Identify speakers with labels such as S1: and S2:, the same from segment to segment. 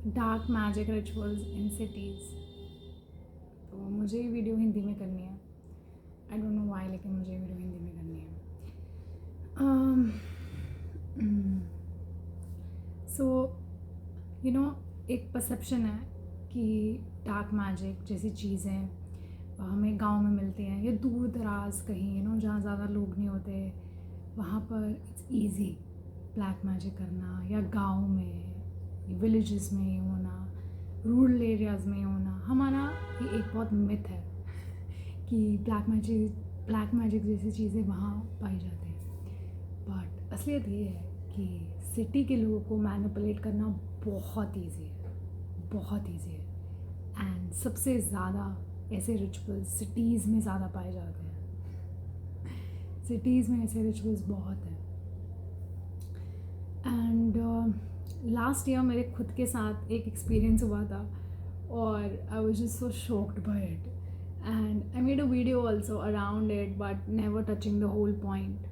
S1: Dark magic rituals in cities. तो मुझे ये वीडियो हिंदी में करनी है। आई डोंट नो व्हाई, लेकिन मुझे ये वीडियो हिंदी में करनी है। सो एक परसेप्शन है कि डार्क मैजिक जैसी चीज़ें हमें गांव में मिलती हैं या दूर दराज कहीं जहाँ ज़्यादा लोग नहीं होते, वहाँ पर इट्स इजी ब्लैक मैजिक करना, या गांव में विलेजेस में ही होना, रूरल एरियाज़ में होना। हमारा ये एक बहुत मिथ है कि ब्लैक मैजिक जैसी चीज़ें वहाँ पाई जाती हैं। बट असलियत ये है कि सिटी के लोगों को मैनिपुलेट करना बहुत ईजी है, बहुत ईजी है। एंड सबसे ज़्यादा ऐसे रिचुअल्स सिटीज़ में ज़्यादा पाए जाते हैं। सिटीज़ में ऐसे रिचुअल्स बहुत हैं। एंड लास्ट ईयर मेरे खुद के साथ एक एक्सपीरियंस हुआ था और I was just so shocked by it, and I made a video also around it but never touching the whole point.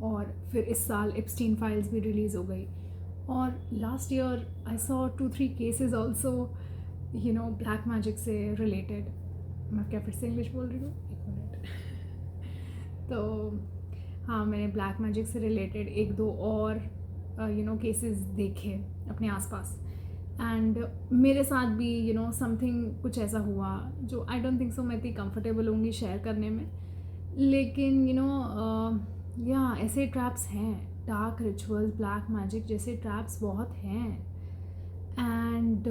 S1: और फिर इस साल एप्स्टीन फाइल्स भी रिलीज़ हो गई, और last year I saw 2-3 cases also black magic से related. मैं क्या फिर से इंग्लिश बोल रही हूँ, एक मिनट। तो हाँ, मैंने ब्लैक मैजिक से रिलेटेड 1-2 और केसेस देखे अपने आसपास, एंड मेरे साथ भी समथिंग कुछ ऐसा हुआ जो आई डोंट थिंक सो मैं इतनी कंफर्टेबल होंगी शेयर करने में। लेकिन या ऐसे ट्रैप्स हैं, डार्क रिचुअल्स ब्लैक मैजिक जैसे ट्रैप्स बहुत हैं, एंड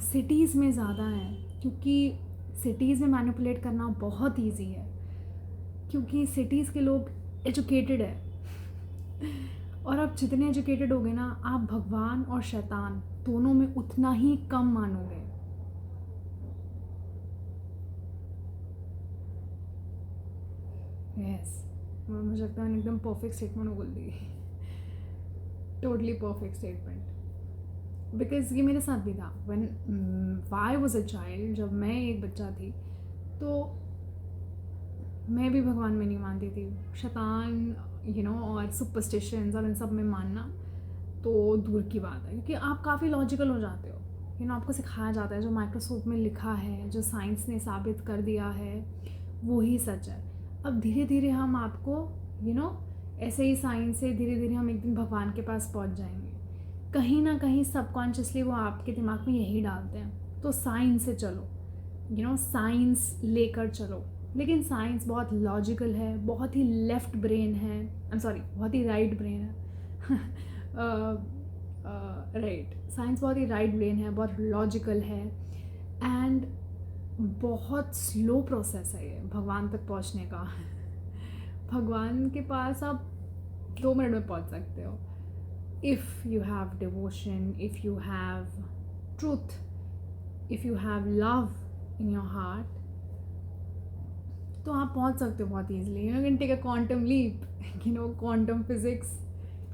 S1: सिटीज़ में ज़्यादा हैं, क्योंकि सिटीज़ में मैनिपुलेट करना बहुत ईजी है, क्योंकि सिटीज़ के लोग एजुकेटेड है। और आप जितने एजुकेटेड होगे ना, आप भगवान और शैतान दोनों में उतना ही कम मानोगे। यस, मुझे लगता है मैंने एकदम परफेक्ट स्टेटमेंट बोल दी, टोटली परफेक्ट स्टेटमेंट। बिकॉज ये मेरे साथ भी था when I was a child. जब मैं एक बच्चा थी तो मैं भी भगवान में नहीं मानती थी। शैतान और सुपरस्टिशंस और इन सब में मानना तो दूर की बात है, क्योंकि आप काफ़ी लॉजिकल हो जाते हो। आपको सिखाया जाता है जो माइक्रोस्कोप में लिखा है, जो साइंस ने साबित कर दिया है, वो ही सच है। अब धीरे धीरे हम आपको ऐसे ही साइंस से धीरे धीरे हम एक दिन भगवान के पास पहुंच जाएंगे। कहीं ना कहीं सबकॉन्शियसली वो आपके दिमाग में यही डालते हैं, तो साइंस से चलो, साइंस लेकर चलो। लेकिन साइंस बहुत लॉजिकल है, बहुत ही लेफ्ट ब्रेन है, आई एम सॉरी, बहुत ही राइट ब्रेन है। राइट, साइंस बहुत ही राइट ब्रेन है, बहुत लॉजिकल है, एंड बहुत स्लो प्रोसेस है ये भगवान तक पहुंचने का। भगवान के पास आप 2 मिनट में पहुंच सकते हो, if you have devotion, if you have truth, if you have love in your heart, तो आप पहुंच सकते हो बहुत easily. You can take a quantum leap, quantum physics,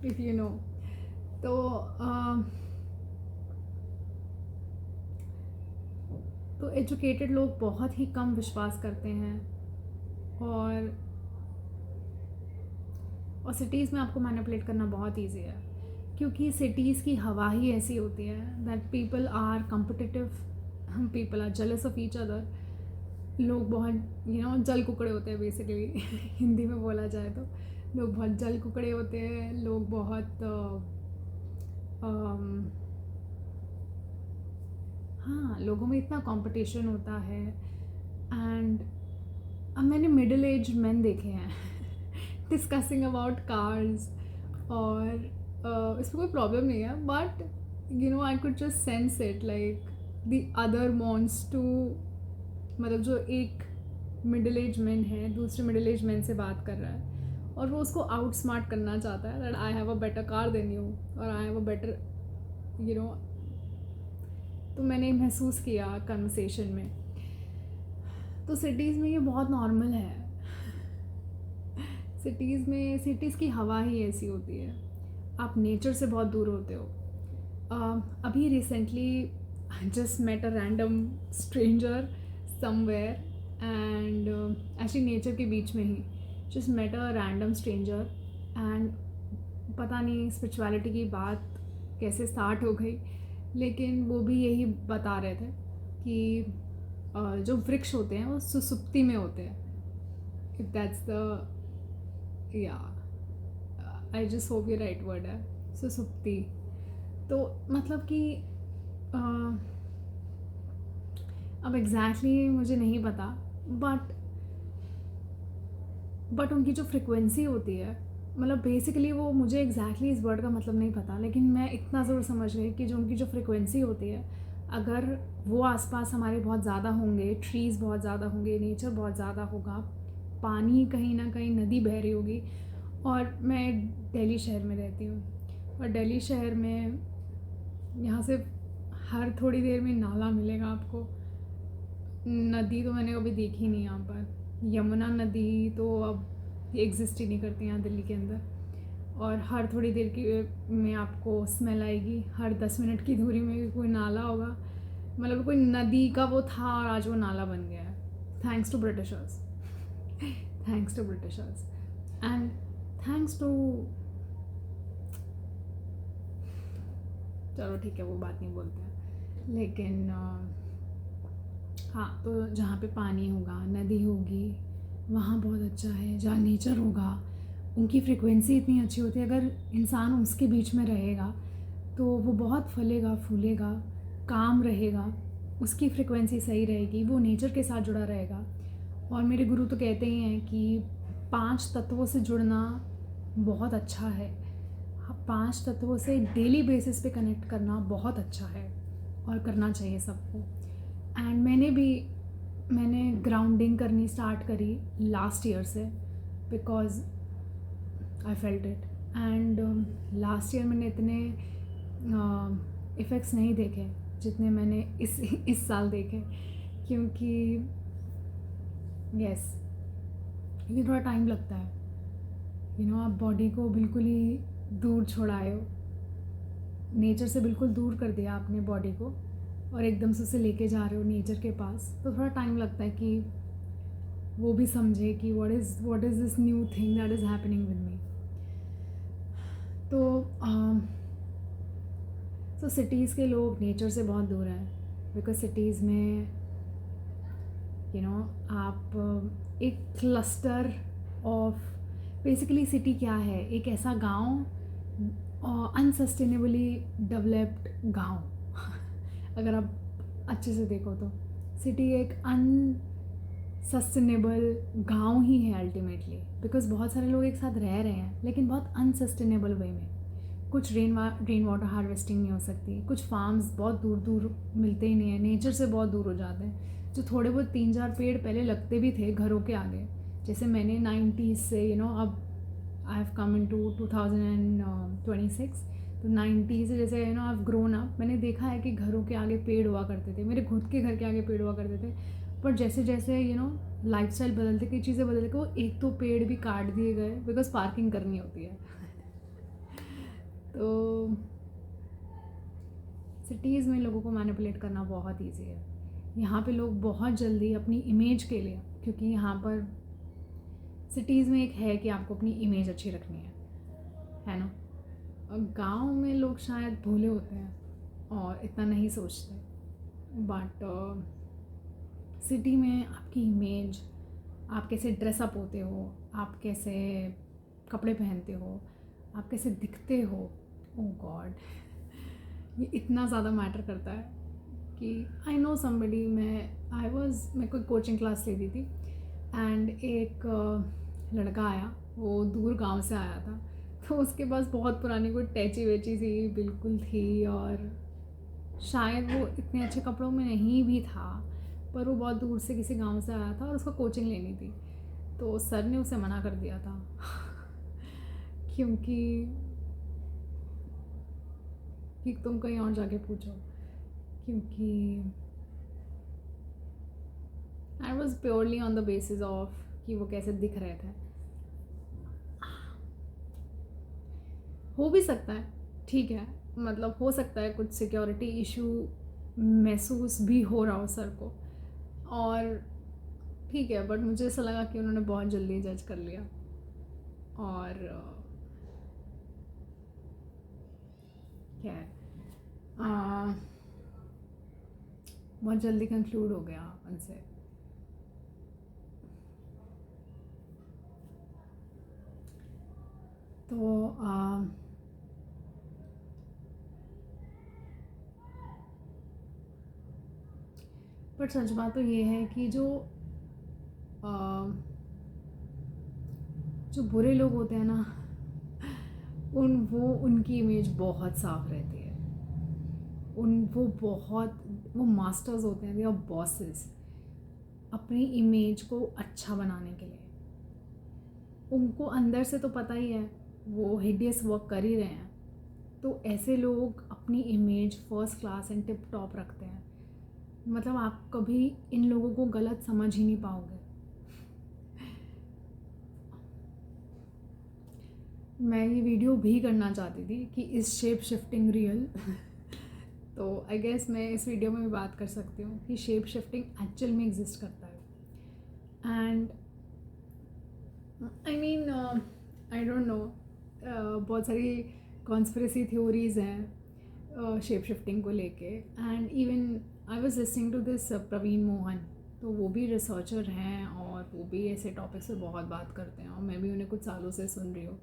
S1: if you know. तो एजुकेटेड लोग बहुत ही कम विश्वास करते हैं, और सिटीज़ में आपको मैनिपुलेट करना बहुत ईजी है, क्योंकि सिटीज़ की हवा ही ऐसी होती है that people are competitive, people are jealous of each other. लोग बहुत जल कुकड़े होते हैं बेसिकली। हिंदी में बोला जाए तो लोग बहुत जल कुकड़े होते हैं। लोग बहुत हाँ, लोगों में इतना कंपटीशन होता है। एंड अब मैंने मिडिल एज मैन देखे हैं डिस्कसिंग अबाउट कार्स, और इसमें कोई प्रॉब्लम नहीं है, but I could just sense it, like the other wants to, मतलब जो एक मिडिल एज मैन है दूसरे मिडिल एज मैन से बात कर रहा है और वो उसको आउट स्मार्ट करना चाहता है, that I have a better car than you, और आई हैव अ बेटर तो मैंने महसूस किया कन्वर्सेशन में। तो सिटीज़ में ये बहुत नॉर्मल है। सिटीज़ की हवा ही ऐसी होती है, आप नेचर से बहुत दूर होते हो। अभी recently just met a random stranger somewhere, and actually nature के बीच में ही just met a random stranger, and पता नहीं स्पिरिचुअलिटी की बात कैसे स्टार्ट हो गई, लेकिन वो भी यही बता रहे थे कि जो वृक्ष होते हैं वो सुसुप्ति में होते हैं. इफ दैट्स द या आई जस्ट होप ये राइट वर्ड है, सुसुप्ति. तो मतलब कि अब एग्जैक्टली मुझे नहीं पता, बट उनकी जो फ्रिक्वेंसी होती है, मतलब बेसिकली वो मुझे एग्जैक्टली इस वर्ड का मतलब नहीं पता, लेकिन मैं इतना ज़रूर समझ गई कि जो उनकी जो फ्रिक्वेंसी होती है, अगर वो आसपास हमारे बहुत ज़्यादा होंगे, ट्रीज़ बहुत ज़्यादा होंगे, नेचर बहुत ज़्यादा होगा, पानी कहीं ना कहीं नदी बह रही होगी. और मैं दिल्ली शहर में रहती हूँ, और दिल्ली शहर में यहाँ से हर थोड़ी देर में नाला मिलेगा आपको. नदी तो मैंने कभी देखी नहीं यहाँ पर. यमुना नदी तो अब एग्जिस्ट ही नहीं करती यहाँ दिल्ली के अंदर. और हर थोड़ी देर की में आपको स्मेल आएगी, हर 10 मिनट की दूरी में भी कोई नाला होगा. मतलब कोई नदी का वो था और आज वो नाला बन गया है. Thanks to Britishers. Thanks to Britishers and thanks to, चलो ठीक है वो बात नहीं बोलते हैं. लेकिन हाँ, तो जहाँ पे पानी होगा, नदी होगी, वहाँ बहुत अच्छा है. जहाँ नेचर होगा, उनकी फ्रिक्वेंसी इतनी अच्छी होती है, अगर इंसान उसके बीच में रहेगा तो वो बहुत फलेगा फूलेगा, काम रहेगा, उसकी फ्रिक्वेंसी सही रहेगी, वो नेचर के साथ जुड़ा रहेगा. और मेरे गुरु तो कहते ही हैं कि 5 तत्वों से जुड़ना बहुत अच्छा है. 5 तत्वों से डेली बेसिस पे कनेक्ट करना बहुत अच्छा है और करना चाहिए सबको. एंड मैंने ग्राउंडिंग करनी स्टार्ट करी लास्ट ईयर से, because I felt it. And last year मैंने इतने इफ़ेक्ट्स नहीं देखे जितने मैंने इस साल देखे, क्योंकि यस, क्योंकि थोड़ा टाइम लगता है. आप बॉडी को बिल्कुल ही दूर छोड़ाए हो, नेचर से बिल्कुल दूर कर दिया आपने बॉडी को, और एकदम से उसे लेके जा रहे हो नेचर के पास. तो थोड़ा टाइम लगता है कि वो भी समझे कि what is this new thing that is happening with me. तो सिटीज़ के लोग नेचर से बहुत दूर हैं, बिकॉज सिटीज़ में आप एक क्लस्टर ऑफ, बेसिकली सिटी क्या है, एक ऐसा गांव, अनसस्टेनेबली डेवलप्ड गांव. अगर आप अच्छे से देखो तो सिटी एक अनसस्टेनेबल गांव ही है अल्टीमेटली, बिकॉज बहुत सारे लोग एक साथ रह रहे हैं लेकिन बहुत अनसस्टेनेबल वे में. कुछ रेन वाटर हार्वेस्टिंग नहीं हो सकती, कुछ फार्म्स बहुत दूर दूर मिलते ही नहीं है, नेचर से बहुत दूर हो जाते हैं. जो थोड़े बहुत 3-4 पेड़ पहले लगते भी थे घरों के आगे, जैसे मैंने 90s से अब I have come in to 2026, तो 90 से जैसे आई हैव ग्रोन अप, मैंने देखा है कि घरों के आगे पेड़ हुआ करते थे, मेरे खुद के घर के आगे पेड़ हुआ करते थे. पर जैसे जैसे लाइफस्टाइल बदलते, कई चीज़ें बदलते गई, वो एक तो पेड़ भी काट दिए गए बिकॉज पार्किंग करनी होती है. तो सिटीज़ में लोगों को मैनिपुलेट करना बहुत ईजी है. यहाँ पे लोग बहुत जल्दी अपनी इमेज के लिए, क्योंकि यहाँ पर सिटीज़ में एक है कि आपको अपनी इमेज अच्छी रखनी है ना. और गांव में लोग शायद भोले होते हैं और इतना नहीं सोचते, बट सिटी में आपकी इमेज, आप कैसे ड्रेसअप होते हो, आप कैसे कपड़े पहनते हो, आप कैसे दिखते हो, ओ गॉड, ये इतना ज़्यादा मैटर करता है कि आई नो समबडी. मैं कोई कोचिंग क्लास लेती थी, एंड एक लड़का आया, वो दूर गांव से आया था, तो उसके पास बहुत पुरानी कोई टैची वैची सी बिल्कुल थी, और शायद वो इतने अच्छे कपड़ों में नहीं भी था, पर वो बहुत दूर से किसी गांव से आया था और उसको कोचिंग लेनी थी. तो सर ने उसे मना कर दिया था क्योंकि कि तुम कहीं और जाके पूछो, क्योंकि I was purely on the basis of कि वो कैसे दिख रहे थे. हो भी सकता है, ठीक है, मतलब हो सकता है कुछ सिक्योरिटी इशू महसूस भी हो रहा हो सर को, और ठीक है, बट मुझे ऐसा लगा कि उन्होंने बहुत जल्दी जज कर लिया. और क्या है, बहुत जल्दी कंक्लूड हो गया उनसे। तो पर सच बात तो ये है कि जो बुरे लोग होते हैं ना, उनकी इमेज बहुत साफ रहती है। वो मास्टर्स होते हैं, दे आर बॉसेस अपनी इमेज को अच्छा बनाने के लिए। उनको अंदर से तो पता ही है वो हिडियस वर्क कर ही रहे हैं, तो ऐसे लोग अपनी image first class and tip top रखते हैं। मतलब आप कभी इन लोगों को गलत समझ ही नहीं पाओगे। मैं ये वीडियो भी करना चाहती थी कि इस शेप शिफ्टिंग रियल तो आई गेस मैं इस वीडियो में भी बात कर सकती हूँ कि शेप शिफ्टिंग एक्चुअल में एग्जिस्ट करता है। And I mean I don't know, बहुत सारी कॉन्स्पिरेसी थ्योरीज हैं शेप शिफ्टिंग को लेके। And even I was listening to this Praveen Mohan, तो वो भी रिसर्चर हैं और वो भी ऐसे टॉपिक्स पे बहुत बात करते हैं, और मैं भी उन्हें कुछ सालों से सुन रही हूँ।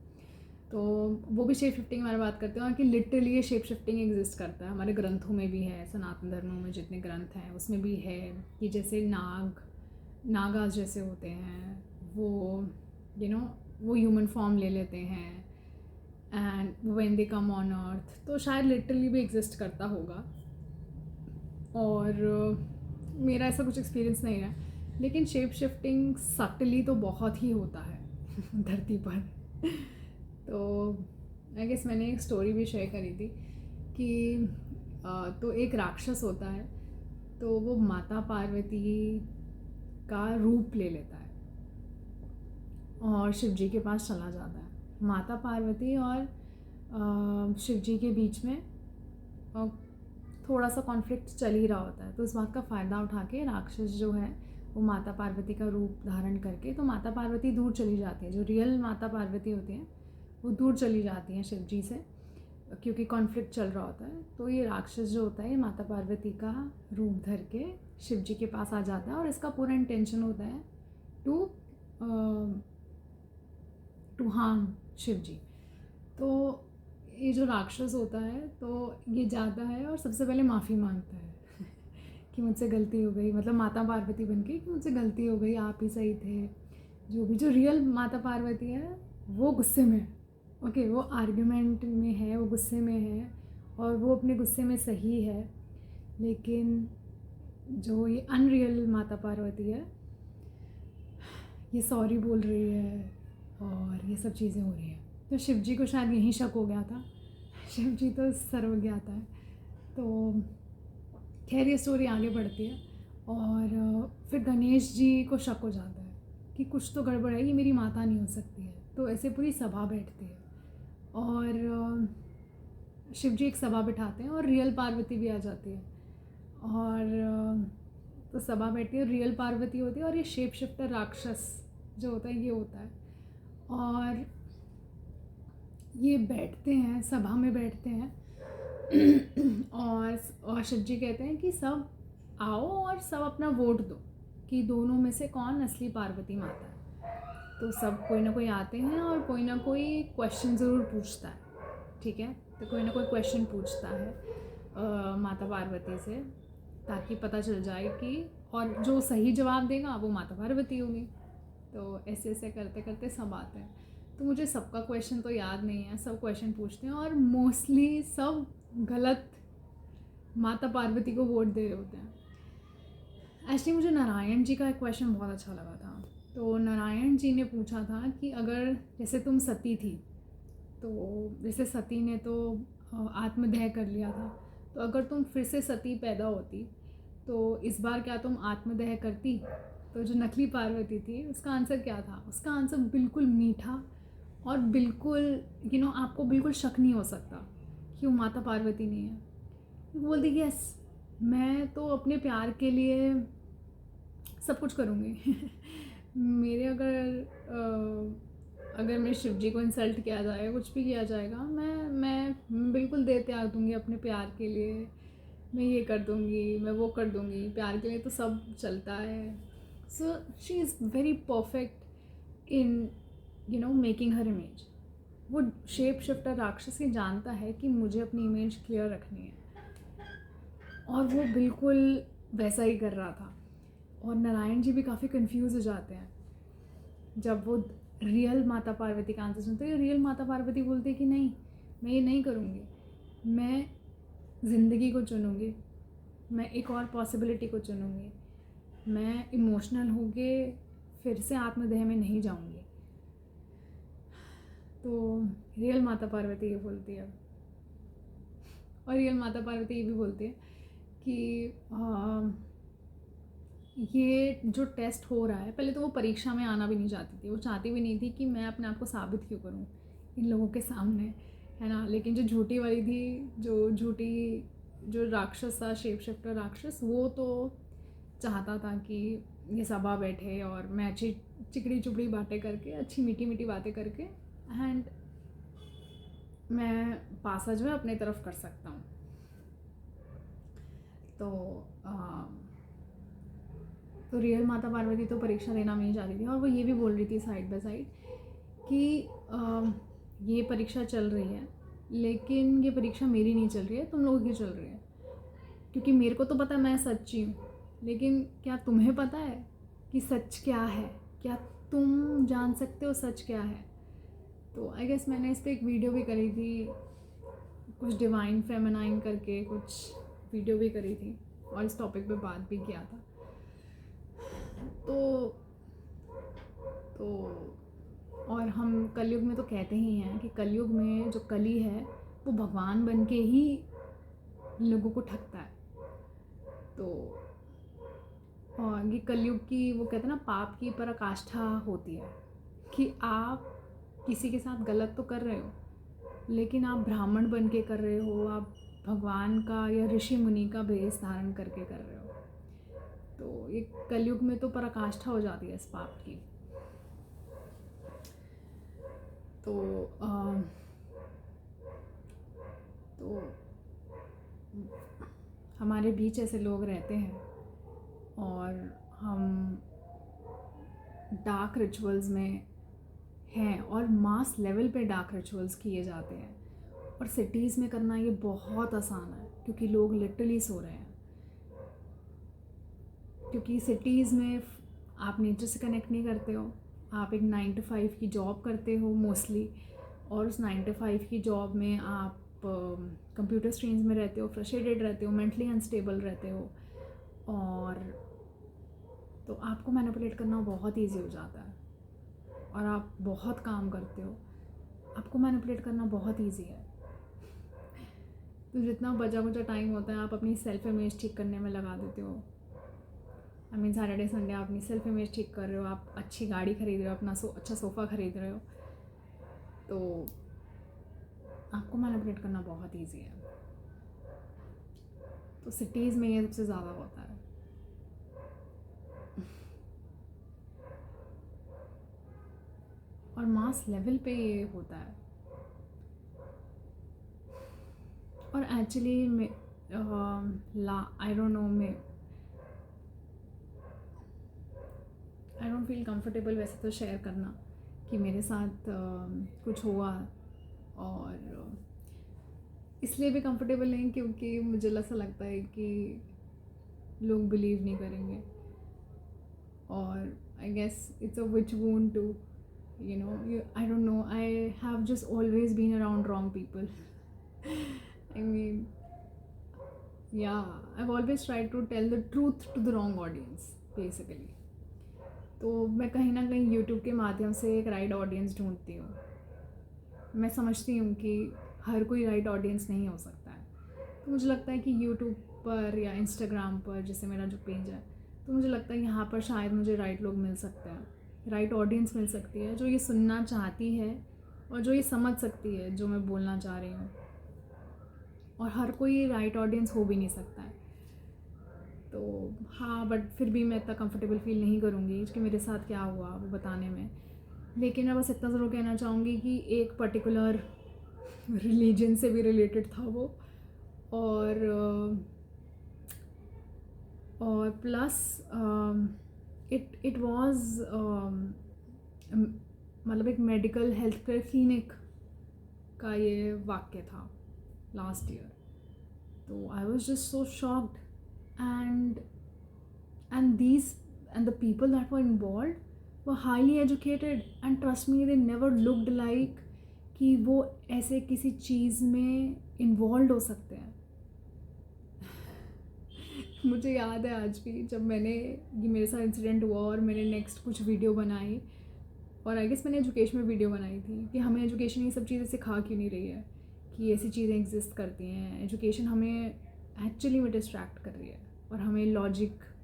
S1: तो वो भी शेप शिफ्टिंग के बारे में बात करते हैं, और कि लिटरली ये शेप शिफ्टिंग एग्जिस्ट करता है। हमारे ग्रंथों में भी है, सनातन धर्मों में जितने ग्रंथ हैं उसमें भी है कि जैसे नागास जैसे होते हैं, वो वो ह्यूमन फॉर्म ले लेते हैं and when they come on earth, तो शायद लिटरली भी एग्जिस्ट करता होगा। और मेरा ऐसा कुछ एक्सपीरियंस नहीं है, लेकिन शेप शिफ्टिंग सटली तो बहुत ही होता है धरती पर। तो आई गेस मैंने एक स्टोरी भी शेयर करी थी कि तो एक राक्षस होता है, तो वो माता पार्वती का रूप ले लेता है और शिव जी के पास चला जाता है। माता पार्वती और शिव जी के बीच में थोड़ा सा कॉन्फ्लिक्ट चल ही रहा होता है, तो इस बात का फ़ायदा उठा के राक्षस जो है वो माता पार्वती का रूप धारण करके, तो माता पार्वती दूर चली जाती है, जो रियल माता पार्वती होती हैं वो दूर चली जाती हैं शिव जी से, क्योंकि कॉन्फ्लिक्ट चल रहा होता है। तो ये राक्षस जो होता है ये माता पार्वती का रूप धर के शिव जी के पास आ जाता है, और इसका पूरा इंटेंशन होता है टू हार्म शिव जी। तो ये जो राक्षस होता है तो ये जाता है और सबसे पहले माफ़ी मांगता है कि मुझसे गलती हो गई, मतलब माता पार्वती बन के कि मुझसे गलती हो गई, आप ही सही थे। जो रियल माता पार्वती है वो गुस्से में, ओके, वो आर्ग्यूमेंट में है, वो गुस्से में है और वो अपने गुस्से में सही है। लेकिन जो ये अनरियल माता पार्वती है ये सॉरी बोल रही है और ये सब चीज़ें हो रही हैं। तो शिव जी को शायद यही शक हो गया था, शिव जी तो सर्वज्ञाता है। तो खैर ये स्टोरी आगे बढ़ती है, और फिर गणेश जी को शक हो जाता है कि कुछ तो गड़बड़ है, ये मेरी माता नहीं हो सकती है। तो ऐसे पूरी सभा बैठती है और शिव जी एक सभा बिठाते हैं और रियल पार्वती भी आ जाती है, और तो सभा बैठती है, रियल पार्वती होती है और ये शेप शिफ्टर राक्षस जो होता है ये होता है। और ये बैठते हैं, सभा में बैठते हैं और शिव जी कहते हैं कि सब आओ और सब अपना वोट दो कि दोनों में से कौन असली पार्वती माता है। तो सब कोई ना कोई आते हैं और कोई ना कोई क्वेश्चन ज़रूर पूछता है, ठीक है। तो कोई ना कोई क्वेश्चन पूछता है माता पार्वती से, ताकि पता चल जाए कि, और जो सही जवाब देगा वो माता पार्वती होगी। तो ऐसे ऐसे करते करते सब आते हैं। तो मुझे सबका क्वेश्चन तो याद नहीं है, सब क्वेश्चन पूछते हैं और मोस्टली सब गलत माता पार्वती को वोट दे रहे होते हैं। एक्चुअली मुझे नारायण जी का एक क्वेश्चन बहुत अच्छा लगा था। तो नारायण जी ने पूछा था कि अगर जैसे तुम सती थी, तो जैसे सती ने तो आत्मदह कर लिया था, तो अगर तुम फिर से सती पैदा होती तो इस बार क्या तुम आत्मदह करती? तो जो नकली पार्वती थी उसका आंसर क्या था? उसका आंसर बिल्कुल मीठा और बिल्कुल आपको बिल्कुल शक नहीं हो सकता कि वो माता पार्वती नहीं है। वो बोलती कि यस, मैं तो अपने प्यार के लिए सब कुछ करूँगी मेरे अगर मेरे शिव जी को इंसल्ट किया जाए, कुछ भी किया जाएगा, मैं बिल्कुल दे त्याग दूँगी अपने प्यार के लिए। मैं ये कर दूँगी, मैं वो कर दूँगी, प्यार के लिए तो सब चलता है। So she is very perfect in making her image. वो शेप शिफ्टर राक्षस ये जानता है कि मुझे अपनी इमेज क्लियर रखनी है, और वो बिल्कुल वैसा ही कर रहा था। और नारायण जी भी काफ़ी कंफ्यूज हो जाते हैं जब वो रियल माता पार्वती का आंसर सुनते हैं। रियल माता पार्वती बोलती है कि नहीं, मैं ये नहीं करूँगी, मैं ज़िंदगी को चुनूँगी, मैं एक और पॉसिबिलिटी को चुनूँगी, मैं इमोशनल होके फिर से आत्मदेह में नहीं जाऊँगी। तो रियल माता पार्वती ये बोलती है, और रियल माता पार्वती ये भी बोलती है कि ये जो टेस्ट हो रहा है, पहले तो वो परीक्षा में आना भी नहीं चाहती थी, वो चाहती भी नहीं थी कि मैं अपने आप को साबित क्यों करूं इन लोगों के सामने, है ना। लेकिन जो झूठी वाली थी, जो राक्षस था, शेप शिफ्टर राक्षस, वो तो चाहता था कि ये सभा बैठे और मैं अच्छी चिकड़ी चुपड़ी बातें करके, अच्छी मीठी मीठी बातें करके, एंड मैं पासा जो है अपने तरफ कर सकता हूँ। तो रियल माता पार्वती तो परीक्षा देना नहीं चाहती थी, और वो ये भी बोल रही थी साइड बाय साइड कि ये परीक्षा चल रही है, लेकिन ये परीक्षा मेरी नहीं चल रही है, तुम लोगों की चल रही है। क्योंकि मेरे को तो पता है मैं सच्ची हूँ, लेकिन क्या तुम्हें पता है कि सच क्या है? क्या तुम जान सकते हो सच क्या है? तो आई गेस मैंने इस पर एक वीडियो भी करी थी, कुछ डिवाइन फेमिनाइन करके कुछ वीडियो भी करी थी, और इस टॉपिक पे बात भी किया था। तो और हम कलयुग में तो कहते ही हैं कि कलयुग में जो कली है वो भगवान बन के ही लोगों को ठगता है। तो और ये कलयुग की, वो कहते हैं ना, पाप की पराकाष्ठा होती है कि आप किसी के साथ गलत तो कर रहे हो, लेकिन आप ब्राह्मण बन के कर रहे हो, आप भगवान का या ऋषि मुनि का भेष धारण करके कर रहे हो। तो ये कलयुग में तो पराकाष्ठा हो जाती है इस पाप की। तो हमारे बीच ऐसे लोग रहते हैं, और हम डार्क रिचुअल्स में हैं, और मास लेवल पे डार्क रिचुअल्स किए जाते हैं, और सिटीज़ में करना ये बहुत आसान है क्योंकि लोग लिटरली सो रहे हैं। क्योंकि सिटीज़ में आप नेचर से कनेक्ट नहीं करते हो, आप एक 9 to 5 की जॉब करते हो मोस्टली, और उस 9 to 5 की जॉब में आप कंप्यूटर स्क्रीन्स में रहते हो, फ्रस्ट्रेटेड रहते हो, मेंटली अनस्टेबल रहते हो, और तो आपको मैनिपुलेट करना बहुत ईजी हो जाता है, और आप बहुत काम करते हो, आपको मैनिपुलेट करना बहुत ईजी है। तो जितना बचा कुचा टाइम होता है आप अपनी सेल्फ इमेज ठीक करने में लगा देते हो। आई मीन सैटरडे संडे आप अपनी सेल्फ इमेज ठीक कर रहे हो, आप अच्छी गाड़ी खरीद रहे हो, अपना अच्छा सोफ़ा खरीद रहे हो, तो आपको मैनिपुलेट करना बहुत ईजी है। तो सिटीज़ में ये सबसे ज़्यादा होता है। और मास लेवल पे ये होता है। और actually I don't no, I don't feel comfortable वैसे तो शेयर करना कि मेरे साथ कुछ हुआ, और इसलिए भी कंफर्टेबल नहीं क्योंकि मुझे ऐसा लगता है कि लोग बिलीव नहीं करेंगे, और I guess it's a witch wound to I don't know, I have just always been around wrong people. I mean, yeah, I've always tried to tell the truth to the wrong audience basically. तो मैं कहीं ना कहीं YouTube के माध्यम से एक right audience ढूंढती हूँ। मैं समझती हूँ कि हर कोई राइट ऑडियंस नहीं हो सकता है, तो मुझे लगता है कि YouTube पर या Instagram पर, जैसे मेरा जो पेज है, तो मुझे लगता है यहाँ पर शायद मुझे राइट लोग मिल सकते हैं, राइट ऑडियंस मिल सकती है जो ये सुनना चाहती है और जो ये समझ सकती है जो मैं बोलना चाह रही हूँ। और हर कोई राइट ऑडियंस हो भी नहीं सकता है। तो हाँ, बट फिर भी मैं इतना कंफर्टेबल फील नहीं करूँगी कि मेरे साथ क्या हुआ वो बताने में। लेकिन मैं बस इतना ज़रूर कहना चाहूँगी कि एक पर्टिकुलर रिलीजन से भी रिलेटेड था वो, और और प्लस इट वाज मतलब एक मेडिकल हेल्थ केयर क्लिनिक का ये वाक्य था लास्ट ईयर. तो I was just so shocked. And these and the people that were involved were highly educated, and trust me, they never looked like कि वो ऐसे किसी चीज़ में इन्वॉल्व हो सकते हैं. मुझे याद है आज भी, जब मैंने ये मेरे साथ इंसिडेंट हुआ और मैंने नेक्स्ट कुछ वीडियो बनाई, और आई गेस मैंने एजुकेशन में वीडियो बनाई थी कि हमें एजुकेशन ये सब चीज़ें सिखा क्यों नहीं रही है कि ऐसी चीज़ें एग्जिस्ट करती हैं. एजुकेशन हमें एक्चुअली में डिस्ट्रैक्ट कर रही है और हमें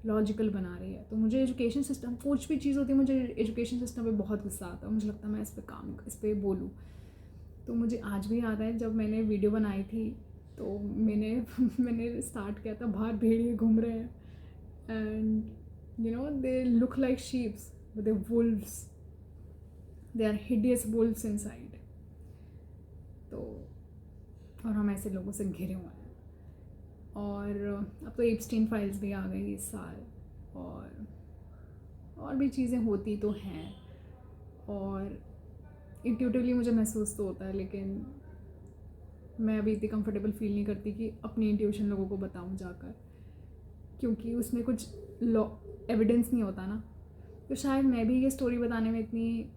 S1: लॉजिकल बना रही है. तो मुझे एजुकेशन सिस्टम, कुछ भी चीज़ होती है, मुझे एजुकेशन सिस्टम पे बहुत गुस्सा आता है. मुझे लगता है मैं इस पर बोलूँ. तो मुझे आज भी याद है जब मैंने वीडियो बनाई थी, तो मैंने स्टार्ट किया था, बाहर भेड़िए घूम रहे हैं, and you know they look like sheeps with the wolves. They are hideous wolves inside. तो और हम ऐसे लोगों से घिरे हुए हैं. और अब तो एप्स्टीन फाइल्स भी आ गई इस साल, और भी चीज़ें होती तो हैं, और इंट्यूटिवली मुझे महसूस तो होता है, लेकिन मैं अभी इतनी कंफर्टेबल फील नहीं करती कि अपनी इंट्यूशन लोगों को बताऊं जाकर, क्योंकि उसमें कुछ एविडेंस नहीं होता ना. तो शायद मैं भी ये स्टोरी बताने में इतनी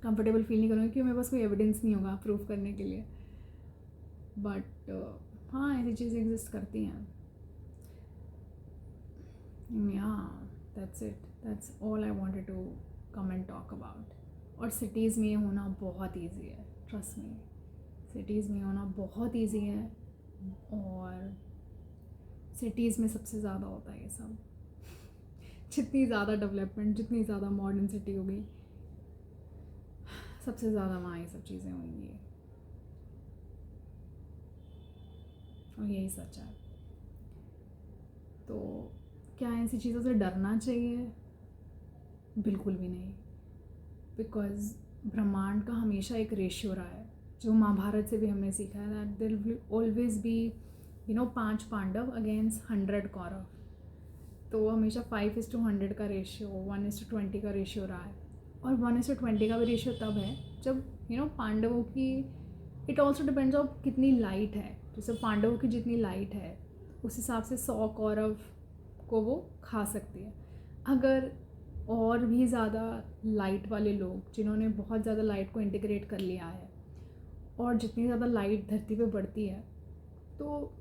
S1: कंफर्टेबल फील नहीं करूँगी क्योंकि मेरे पास कोई एविडेंस नहीं होगा प्रूफ करने के लिए. बट हाँ, ऐसी चीज़ें एग्जिस्ट करती हैं. That's it. That's all I wanted to come and talk about. और सिटीज़ में होना बहुत ईजी है, ट्रस्ट मी. सिटीज़ में होना बहुत ईजी है, और सिटीज़ में सबसे ज़्यादा होता है ये सब. जितनी ज़्यादा डेवलपमेंट, जितनी ज़्यादा मॉडर्न सिटी होगी, सबसे ज़्यादा वहाँ ये सब चीज़ें होंगी, और यही सच है. तो क्या ऐसी चीज़ों से डरना चाहिए? बिल्कुल भी नहीं. बिकॉज ब्रह्मांड का हमेशा एक रेशियो रहा है, जो महाभारत से भी हमने सीखा है, that there will always be 5 Pandav against 100 Kaurav. तो हमेशा 5:100 का रेशियो, 1:20 का रेशियो रहा है. और 1:20 का भी रेशियो तब है जब पांडवों की, इट ऑल्सो डिपेंड्स ऑन कितनी लाइट है. जैसे पांडवों की जितनी लाइट है उस हिसाब से 100 कौरव को वो खा सकती है. अगर और भी ज़्यादा लाइट वाले लोग, जिन्होंने बहुत ज़्यादा लाइट को इंटीग्रेट कर लिया है, और जितनी ज़्यादा लाइट धरती पे बढ़ती है, तो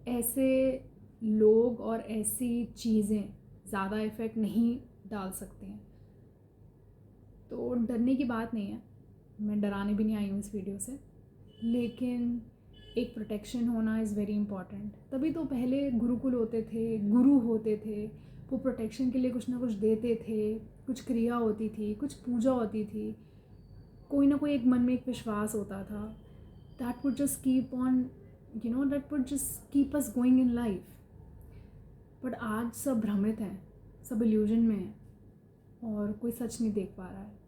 S1: ऐसे लोग और ऐसी चीज़ें ज़्यादा इफ़ेक्ट नहीं डाल सकती हैं. तो डरने की बात नहीं है, मैं डराने भी नहीं आई हूँ इस वीडियो से, लेकिन एक प्रोटेक्शन होना इज़ वेरी इंपॉर्टेंट. तभी तो पहले गुरुकुल होते थे, गुरु होते थे, वो प्रोटेक्शन के लिए कुछ ना कुछ देते थे, कुछ क्रिया होती थी, कुछ पूजा होती थी, कोई ना कोई एक मन में एक विश्वास होता था. That would just keep on, that would just keep us going in life. But आज सब भ्रमित हैं, सब इल्यूजन में हैं, और कोई सच नहीं देख पा रहा है.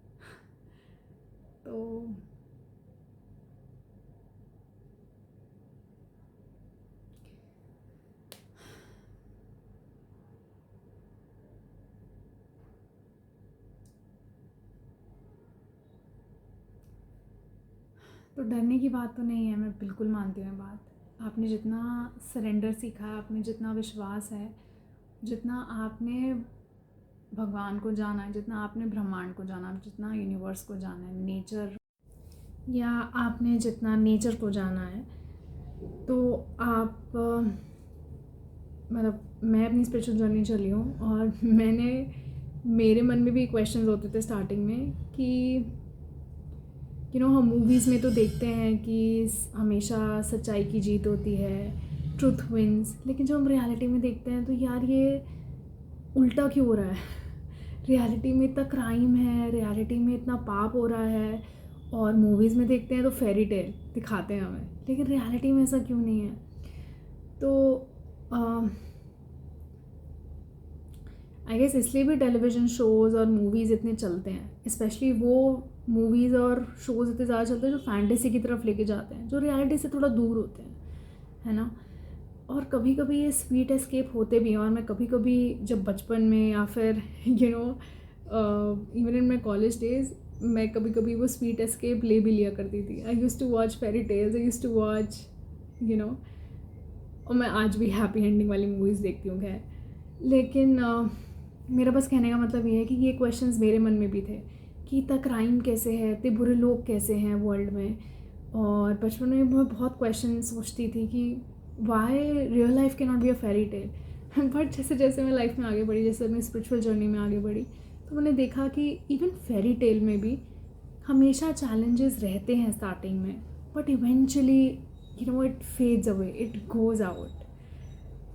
S1: तो डरने की बात तो नहीं है, मैं बिल्कुल मानती हूँ बात. आपने जितना सरेंडर सीखा है, आपने जितना विश्वास है, जितना आपने भगवान को जाना है, जितना आपने ब्रह्मांड को जाना है, जितना यूनिवर्स को जाना है, नेचर, या आपने जितना नेचर को जाना है, तो आप मतलब मैं अपनी स्पिरिचुअल जर्नी चली हूँ, और मेरे मन में भी क्वेश्चंस होते थे स्टार्टिंग में कि हम मूवीज़ में तो देखते हैं कि हमेशा सच्चाई की जीत होती है, ट्रुथ विंस, लेकिन जब हम रियलिटी में देखते हैं तो यार ये उल्टा क्यों हो रहा है. रियलिटी में इतना क्राइम है, रियलिटी में इतना पाप हो रहा है, और मूवीज़ में देखते हैं तो फेरी टेल दिखाते हैं हमें, लेकिन रियलिटी में ऐसा क्यों नहीं है. तो आई गेस इसलिए भी टेलीविज़न शोज़ और मूवीज़ इतने चलते हैं, स्पेशली वो मूवीज़ और शोज़ इतने ज़्यादा चलते हैं जो फैंटेसी की तरफ लेके जाते हैं, जो रियलिटी से थोड़ा दूर होते हैं, है ना. और कभी कभी ये स्वीट एस्केप होते भी हैं, और मैं कभी कभी जब बचपन में या फिर even in my college days मैं कभी कभी वो स्वीट एस्केप ले भी लिया करती थी. I used to watch fairy tales, I used to watch you know और मैं आज भी हैप्पी एंडिंग वाली मूवीज़ देखती हूँ. खैर, लेकिन मेरा बस कहने का मतलब ये है कि ये क्वेश्चंस मेरे मन में भी थे कि इतना क्राइम कैसे है, इतने बुरे लोग कैसे हैं वर्ल्ड में. और बचपन में मैं बहुत क्वेश्चन सोचती थी कि why real life can not be a fairy tale. But जैसे जैसे मैं लाइफ में आगे बढ़ी, जैसे मैं स्पिरिचुअल जर्नी में आगे बढ़ी, तो मैंने देखा कि इवन फेरी टेल में भी हमेशा चैलेंजेस रहते हैं स्टार्टिंग में, but eventually it fades away, it goes out.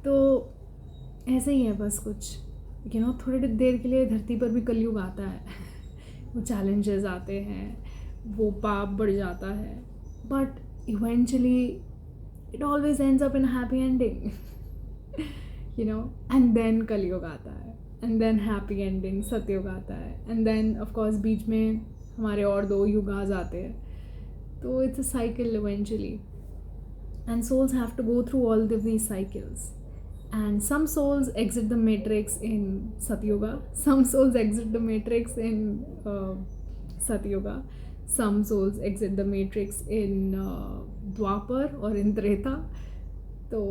S1: तो ऐसे ही है बस कुछ. थोड़ी देर के लिए धरती पर भी कलयुग आता है. वो चैलेंजेस आते हैं, वो पाप बढ़ जाता है, but eventually it always ends up in happy ending. And then Kalyug आता है, एंड देन हैप्पी एंडिंग सतयुग आता है, एंड देन ऑफ कोर्स बीच में हमारे और 2 युगाज आते हैं. तो it's a cycle eventually, and souls have to go through all of these cycles. And some souls exit the matrix in Satyuga, some souls exit the matrix in Satyuga, some souls exit the matrix in Dwapar और in Treta. तो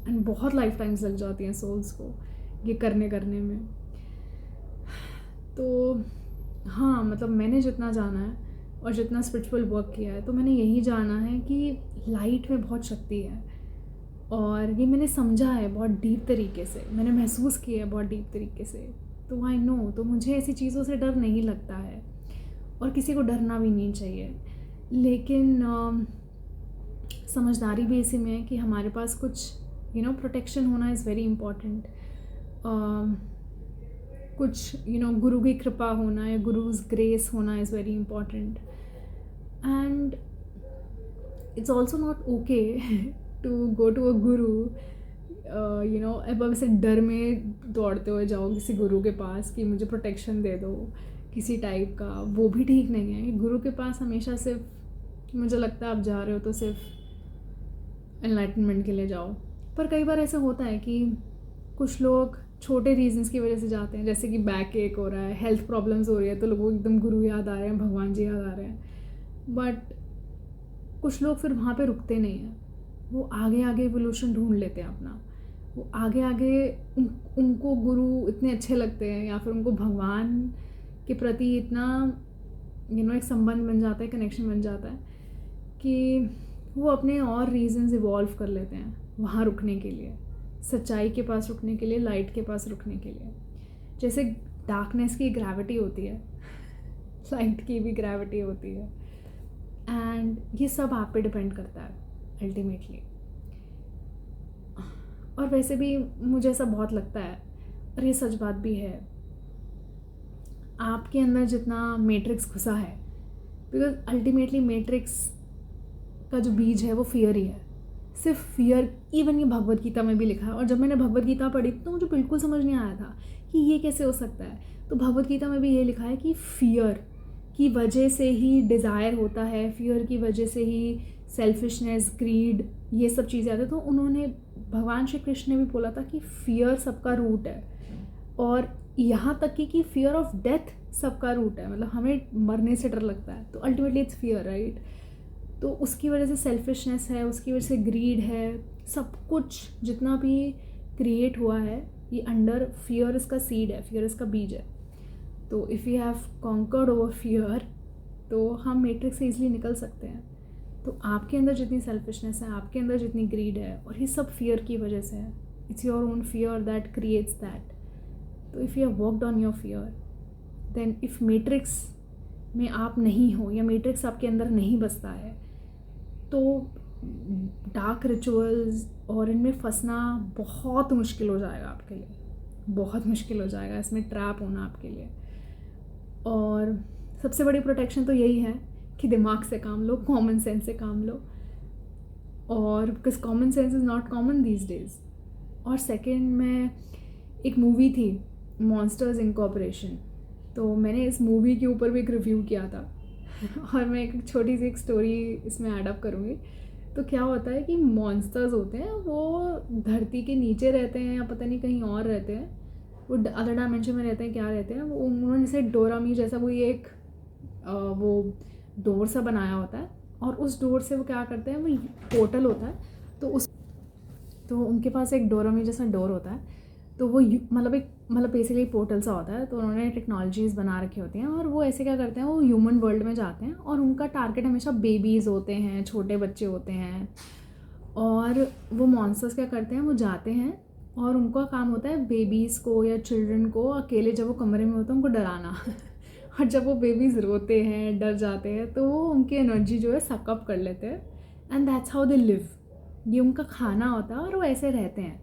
S1: and बहुत life times लग जाती हैं souls को ये करने में. तो हाँ, मतलब मैंने जितना जाना है और जितना स्पिरिचुअल वर्क किया है, तो मैंने यही जाना है कि लाइट में बहुत शक्ति है. और ये मैंने समझा है बहुत डीप तरीके से, मैंने महसूस किया है बहुत डीप तरीके से. तो आई नो, तो मुझे ऐसी चीज़ों से डर नहीं लगता है, और किसी को डरना भी नहीं चाहिए. लेकिन समझदारी भी इसी में है कि हमारे पास कुछ प्रोटेक्शन होना इज़ वेरी इम्पॉर्टेंट. कुछ गुरु की कृपा होना या गुरुज ग्रेस होना is very important. And it's also not okay to go to a guru अब ऐसे डर में दौड़ते हुए जाओ किसी गुरु के पास कि मुझे प्रोटेक्शन दे दो किसी टाइप का. वो भी ठीक नहीं है. गुरु के पास हमेशा सिर्फ मुझे लगता है आप जा रहे हो तो सिर्फ एनलाइटनमेंट के लिए जाओ. पर कई बार ऐसा होता है कि कुछ लोग छोटे रीजंस की वजह से जाते हैं, जैसे कि बैक एक हो रहा है, हेल्थ प्रॉब्लम्स हो रही है, तो लोगों को एकदम गुरु याद आ रहे हैं, भगवान जी याद आ रहे हैं. बट कुछ लोग फिर वहाँ पे रुकते नहीं हैं, वो आगे आगे एवोल्यूशन ढूंढ लेते हैं अपना. वो आगे आगे उनको गुरु इतने अच्छे लगते हैं, या फिर उनको भगवान के प्रति इतना एक संबंध बन जाता है, कनेक्शन बन जाता है कि वो अपने और रीजंस इवॉल्व कर लेते हैं वहाँ रुकने के लिए, सच्चाई के पास रुकने के लिए, लाइट के पास रुकने के लिए. जैसे डार्कनेस की ग्रेविटी होती है, लाइट की भी ग्रेविटी होती है. एंड ये सब आप पे डिपेंड करता है अल्टीमेटली. और वैसे भी मुझे ऐसा बहुत लगता है, और ये सच बात भी है, आपके अंदर जितना मैट्रिक्स घुसा है, बिकॉज अल्टीमेटली मैट्रिक्स का जो बीज है वो फियर ही है, सिर्फ फियर. इवन ये भगवद गीता में भी लिखा है. और जब मैंने भगवद गीता पढ़ी तो मुझे बिल्कुल समझ नहीं आया था कि ये कैसे हो सकता है. तो भगवद गीता में भी ये लिखा है कि फियर की वजह से ही डिज़ायर होता है, फियर की वजह से ही सेल्फिशनेस, ग्रीड, ये सब चीज़ें आती हैं. तो उन्होंने, भगवान श्री कृष्ण ने भी बोला था कि फियर सबका रूट है, और यहाँ तक कि फियर ऑफ डेथ सबका रूट है. मतलब हमें मरने से डर लगता है, तो अल्टीमेटली इट्स फियर, राइट. तो उसकी वजह से सेल्फिशनेस है, उसकी वजह से ग्रीड है. सब कुछ जितना भी क्रिएट हुआ है ये अंडर फियर, इसका सीड है, फियर इसका बीज है. तो if you have conquered over fear, तो हम मैट्रिक्स से ईजिली निकल सकते हैं. तो आपके अंदर जितनी सेल्फिशनेस है, आपके अंदर जितनी ग्रीड है, और ये सब फियर की वजह से है. It's your own fear that creates that. तो if you have worked on your fear, then if matrix में आप नहीं हो, या मैट्रिक्स आपके अंदर नहीं बसता है, तो डार्क रिचुअल्स और इनमें फंसना बहुत मुश्किल हो जाएगा आपके लिए, बहुत मुश्किल हो जाएगा इसमें ट्रैप होना आपके लिए. और सबसे बड़ी प्रोटेक्शन तो यही है कि दिमाग से काम लो, कॉमन सेंस से काम लो. और because common sense is not common these days. और सेकेंड, मैं एक मूवी थी मॉन्स्टर्स इनकॉर्पोरेशन, तो मैंने इस मूवी के ऊपर भी एक रिव्यू किया था. और मैं एक छोटी सी एक स्टोरी इसमें ऐड अप करूँगी. तो क्या होता है कि मॉन्स्टर्स होते हैं वो धरती के नीचे रहते हैं या पता नहीं कहीं और रहते हैं, वो अदर डायमेंशन में रहते हैं, क्या रहते हैं वो, उन्होंने जैसे डोरामी जैसा कोई एक वो डोर सा बनाया होता है, और उस डोर से वो क्या करते हैं, वो पोर्टल होता है, तो उनके पास एक डोरामी जैसा डोर होता है, तो वो मतलब बेसिकली पोर्टल सा होता है, तो उन्होंने टेक्नोलॉजीज़ बना रखी होती हैं, और वो ऐसे क्या करते हैं, वो ह्यूमन वर्ल्ड में जाते हैं, और उनका टारगेट हमेशा बेबीज़ होते हैं, छोटे बच्चे होते हैं, और वो मॉन्स्टर्स क्या करते हैं, वो जाते हैं और उनका काम होता है बेबीज़ को या चिल्ड्रन को अकेले जब वो कमरे में होते हैं उनको डराना और जब वो बेबीज़ रोते हैं, डर जाते हैं, तो वो उनकी एनर्जी जो है सकअप कर लेते हैं, and that's how they live. ये उनका खाना होता है और वो ऐसे रहते हैं।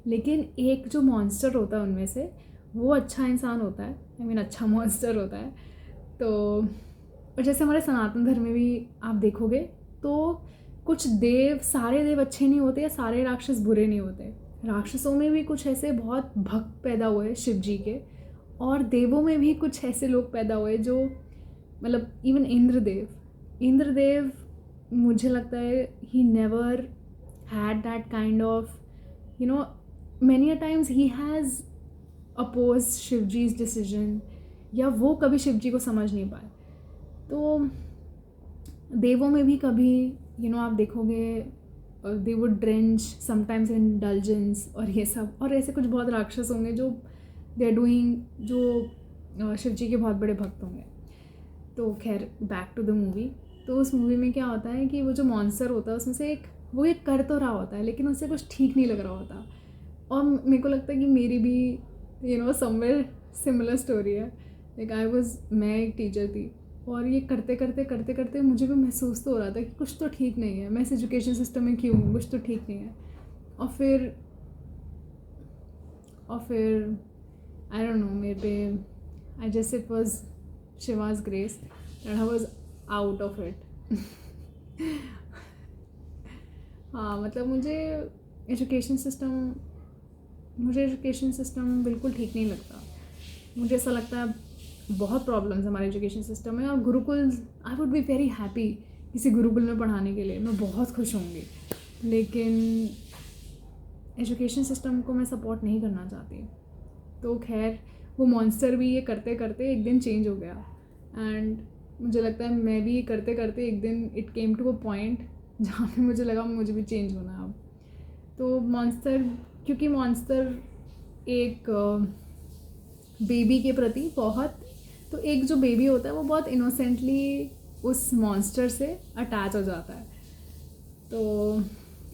S1: लेकिन एक जो मॉन्स्टर होता है उनमें से, वो अच्छा इंसान होता है, आई मीन अच्छा मॉन्स्टर होता है। तो और जैसे हमारे सनातन धर्म में भी आप देखोगे तो कुछ देव, सारे देव अच्छे नहीं होते या सारे राक्षस बुरे नहीं होते। राक्षसों में भी कुछ ऐसे बहुत भक्त पैदा हुए शिव जी के, और देवों में भी कुछ ऐसे लोग पैदा हुए जो मतलब इवन इंद्रदेव मुझे लगता है he never had that kind of, you know, many a times he has opposed शिवजी's decision, या वो कभी शिवजी को समझ नहीं पाए। तो देवों में भी कभी आप देखोगे they would drench sometimes in dungeons और ये सब, और ऐसे कुछ बहुत राक्षस होंगे जो they are doing, जो शिवजी के बहुत बड़े भक्त होंगे। तो खैर बैक टू द मूवी। तो उस मूवी में क्या होता है कि वो जो मॉन्स्टर होता है उसमें से वो एक कर तो रहा होता है लेकिन उससे कुछ ठीक नहीं लग रहा होता, और मेरे को लगता है कि मेरी भी समवेयर सिमिलर स्टोरी है। लाइक मैं एक टीचर थी, और ये करते करते मुझे भी महसूस तो हो रहा था कि कुछ तो ठीक नहीं है, मैं इस एजुकेशन सिस्टम में क्यों हूँ, कुछ तो ठीक नहीं है। और फिर आई डोंट नो, मेरे पे I just it was Shiva's grace and I was out of it. हाँ, मतलब मुझे एजुकेशन सिस्टम बिल्कुल ठीक नहीं लगता। मुझे ऐसा लगता है बहुत प्रॉब्लम्स हमारे एजुकेशन सिस्टम में, और Gurukul, I would be very happy किसी गुरुकुल में पढ़ाने के लिए, मैं बहुत खुश होंगी, लेकिन एजुकेशन सिस्टम को मैं सपोर्ट नहीं करना चाहती। तो खैर वो मॉन्स्टर भी ये करते करते एक दिन चेंज हो गया, एंड मुझे लगता है मैं भी करते करते एक दिन it came to a point जहाँ पे मुझे लगा मुझे भी चेंज होना है अब। तो क्योंकि मॉन्स्टर एक बेबी के प्रति बहुत, तो एक जो बेबी होता है वो बहुत इनोसेंटली उस मॉन्स्टर से अटैच हो जाता है, तो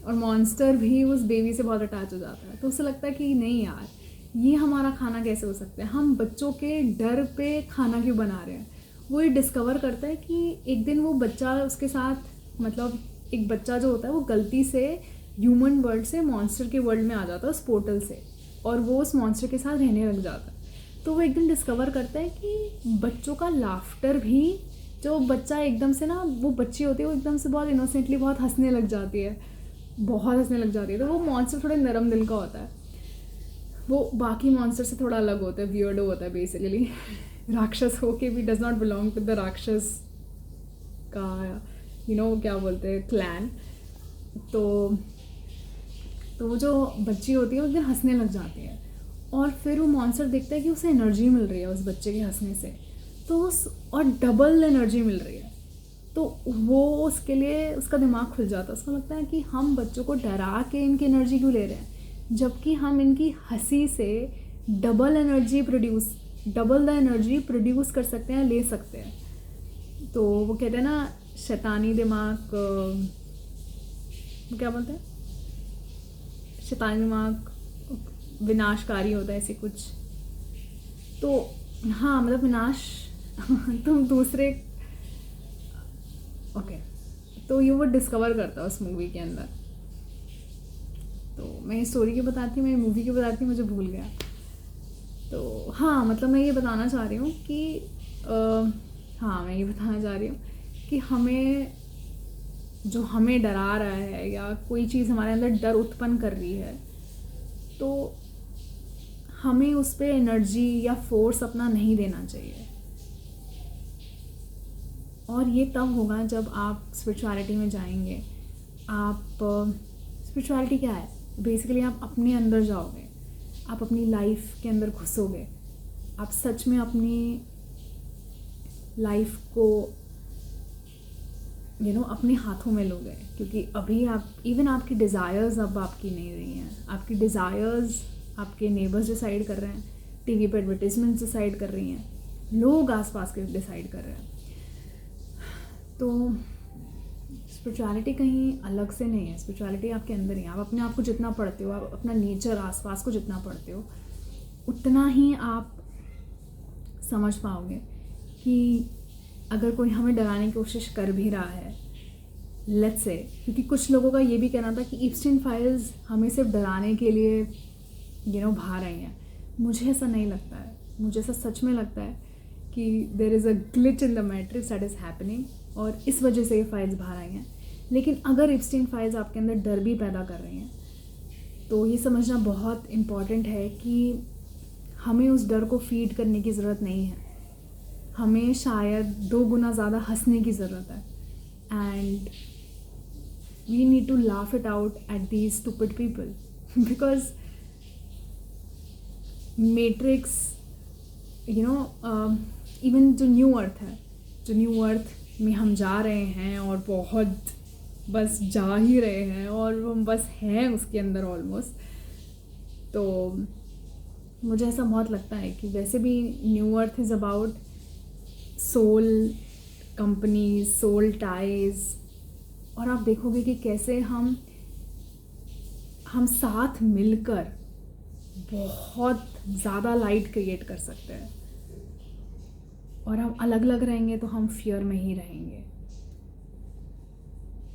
S1: और मॉन्स्टर भी उस बेबी से बहुत अटैच हो जाता है। तो उसे लगता है कि नहीं यार, ये हमारा खाना कैसे हो सकता है, हम बच्चों के डर पे खाना क्यों बना रहे हैं। वो ये डिस्कवर करता है कि एक दिन वो बच्चा उसके साथ, मतलब एक बच्चा जो होता है वो गलती से ह्यूमन वर्ल्ड से मॉन्स्टर के वर्ल्ड में आ जाता है उस पोर्टल से, और वो उस मॉन्स्टर के साथ रहने लग जाता है। तो वो एक दिन डिस्कवर करता है कि बच्चों का लाफ्टर भी, जो बच्चा एकदम से ना, वो बच्ची होती है वो एकदम से बहुत इनोसेंटली बहुत हंसने लग जाती है, तो वो मॉन्स्टर थोड़े नरम दिल का होता है, वो बाकी मॉन्स्टर से थोड़ा अलग होता है, वियर्डो होता है बेसिकली। राक्षस हो के भी does not belong to the राक्षस का क्या बोलते हैं, क्लैन। तो वो जो बच्ची होती है वो एकदम हंसने लग जाती है, और फिर वो मॉन्स्टर देखता है कि उसे एनर्जी मिल रही है उस बच्चे के हंसने से, तो और डबल एनर्जी मिल रही है। तो वो उसके लिए उसका दिमाग खुल जाता है, उसको लगता है कि हम बच्चों को डरा के इनकी एनर्जी क्यों ले रहे हैं, जबकि हम इनकी हंसी से डबल द एनर्जी प्रोड्यूस कर सकते हैं, ले सकते हैं। तो वो कहते हैं ना, शैतानी दिमाग, क्या बोलते हैं, शैतानी दिमाग विनाशकारी होता है, ऐसे कुछ। तो हाँ, मतलब विनाश तुम दूसरे, ओके। तो ये वो डिस्कवर करता है उस मूवी के अंदर। तो मैं स्टोरी क्यों बताती, मैं मूवी क्यों बताती, मुझे भूल गया। तो हाँ, मतलब मैं ये बताना चाह रही हूँ कि कि हमें डरा रहा है या कोई चीज़ हमारे अंदर डर उत्पन्न कर रही है, तो हमें उस पर एनर्जी या फोर्स अपना नहीं देना चाहिए। और ये तब होगा जब आप स्पिरिचुअलिटी में जाएंगे, आप स्पिरिचुअलिटी क्या है? बेसिकली आप अपने अंदर जाओगे, आप अपनी लाइफ के अंदर घुसोगे, आप सच में अपनी लाइफ को अपने हाथों में लोगे। क्योंकि अभी आप इवन आपकी डिज़ायर्स अब आपकी नहीं रही हैं। आपकी डिज़ायर्स आपके नेबर्स डिसाइड कर रहे हैं, टीवी पर एडवर्टीजमेंट्स डिसाइड कर रही हैं, लोग आसपास के डिसाइड कर रहे हैं। तो स्पिरिचुअलिटी कहीं अलग से नहीं है, स्पिरिचुअलिटी आपके अंदर ही है। आप अपने आप को जितना पढ़ते हो, आप अपना नेचर आसपास को जितना पढ़ते हो, उतना ही आप समझ पाओगे कि अगर कोई हमें डराने की कोशिश कर भी रहा है, लेट्स से, क्योंकि कुछ लोगों का ये भी कहना था कि इप्स्टीन फाइल्स हमें सिर्फ डराने के लिए बाहर आई हैं। मुझे ऐसा नहीं लगता है। मुझे ऐसा सच में लगता है कि there is a glitch in the matrix that is happening, और इस वजह से ये फाइल्स बाहर आई हैं। लेकिन अगर इप्स्टीन फाइल्स आपके अंदर डर भी पैदा कर रही हैं, तो ये समझना बहुत इम्पॉर्टेंट है कि हमें उस डर को फीड करने की ज़रूरत नहीं है। हमें शायद 2 गुना ज़्यादा हंसने की ज़रूरत है, and we need to laugh it out at these stupid people. Because matrix even जो न्यू अर्थ है, जो न्यू अर्थ में हम जा रहे हैं और बहुत बस जा ही रहे हैं और हम बस हैं उसके अंदर ऑलमोस्ट, तो मुझे ऐसा बहुत लगता है कि वैसे भी new earth is about soul companies, soul ties. और आप देखोगे कि कैसे हम साथ मिलकर बहुत ज़्यादा लाइट क्रिएट कर सकते हैं, और हम अलग अलग रहेंगे तो हम फियर में ही रहेंगे।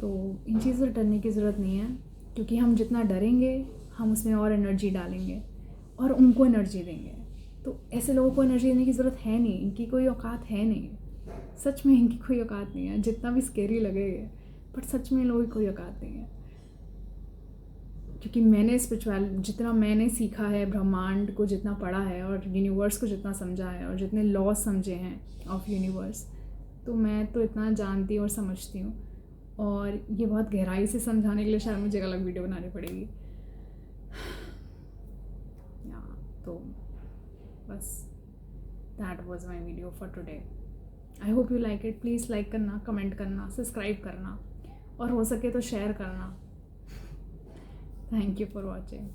S1: तो इन चीज़ों से डरने की ज़रूरत नहीं है, क्योंकि हम जितना डरेंगे हम उसमें और एनर्जी डालेंगे और उनको एनर्जी देंगे। तो ऐसे लोगों को एनर्जी देने की ज़रूरत है नहीं, इनकी कोई औकात है नहीं। सच में इनकी कोई औकात नहीं है, जितना भी स्केरी लगे, बट सच में लोगों की कोई औकात नहीं है। क्योंकि मैंने जितना मैंने सीखा है, ब्रह्मांड को जितना पढ़ा है और यूनिवर्स को जितना समझा है और जितने लॉज समझे हैं ऑफ यूनिवर्स, तो मैं तो इतना जानती और समझती हूँ। और ये बहुत गहराई से समझाने के लिए शायद मुझे एक अलग वीडियो बनानी पड़ेगी। तो बस that was my video for today. I hope you like it. Please like करना, कमेंट करना, सब्सक्राइब करना, और हो सके तो शेयर करना। Thank you for watching.